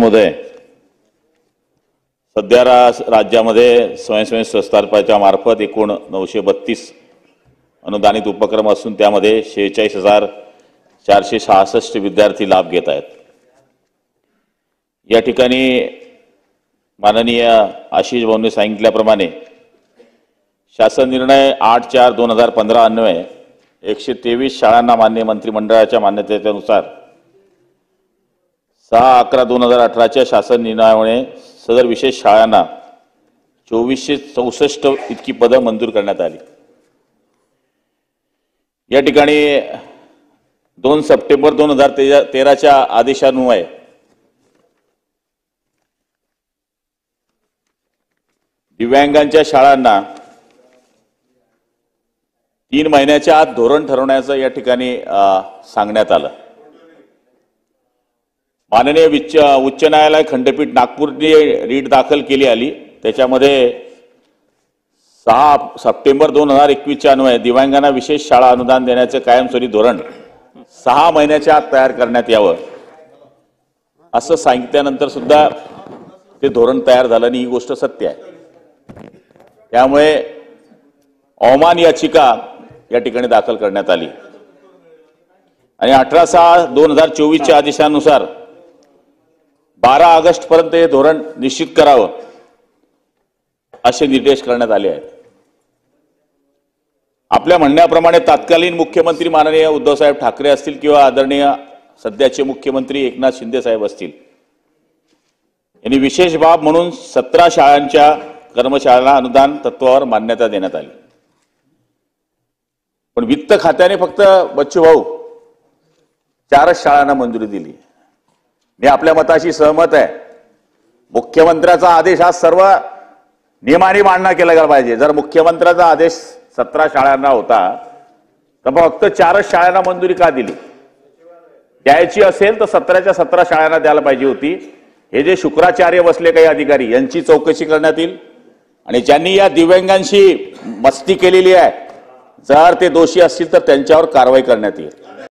महोदय, सध्या राज्यामध्ये स्वयंसेवी संस्थांच्या मार्फत एकूण 932 अनुदानित उपक्रम असून त्यामध्ये 46,466 विद्यार्थी लाभ घेत आहेत। या ठिकाणी माननीय आशिष भाऊंनी सांगितल्याप्रमाणे शासन निर्णय 8/4/2015 अन्वये 123 शाळांना मान्य मंत्रिमंडळाच्या मान्यतेनुसार 6/11/2018 शासन निर्णयामुळे सदर विशेष शाळांना 2464 इतकी पदं मंजूर करण्यात आली। या ठिकाणी 2 सप्टेंबर 2013च्या आदेशान्वये दिव्यांगांच्या शाळांना 3 महिन्याच्या आत धोरण ठरवण्याचं या ठिकाणी सांगण्यात आलं। माननीय उच्च न्यायालय खंडपीठ नागपूरने रीट दाखल केली आली। त्याच्यामध्ये 6 सप्टेंबर 2021च्या अन्वये दिव्यांगांना विशेष शाळा अनुदान देण्याचे कायमस्वरूपी धोरण 6 महिन्याच्या आत तयार करण्यात यावं असं सांगितल्यानंतर सुद्धा ते धोरण तयार झालं नाही, ही गोष्ट सत्य आहे। त्यामुळे अवमान याचिका या ठिकाणी दाखल करण्यात आली आणि 18/6/2024च्या आदेशानुसार 12 ऑगस्ट पर्यंत हे धोरण निश्चित करावं असे निर्देश करण्यात आले आहेत। आपल्या म्हणण्याप्रमाणे तत्कालीन मुख्यमंत्री माननीय उद्धवसाहेब ठाकरे असतील किंवा आदरणीय सध्याचे मुख्यमंत्री एकनाथ शिंदे साहेब असतील, यांनी विशेष बाब म्हणून 17 शाळांच्या कर्मशाळांना अनुदान तत्वावर मान्यता देण्यात आली। पण वित्त खात्याने फक्त बच्चू भाऊ 4 शाळांना मंजुरी दिली। मी आपल्या मताशी सहमत आहे। मुख्यमंत्र्याचा आदेश हा सर्व नियमाने मान्य केला गेला पाहिजे। जर मुख्यमंत्र्याचा आदेश 17 शाळांना होता तर फक्त 4 शाळांना मंजुरी का दिली? द्यायची असेल तर 17च्या 17 शाळांना द्यायला पाहिजे होती। हे जे शुक्राचार्य बसले काही अधिकारी, यांची चौकशी करण्यात येईल आणि ज्यांनी या दिव्यांगांशी मस्ती केलेली आहे, जर ते दोषी असतील तर त्यांच्यावर कारवाई करण्यात येईल।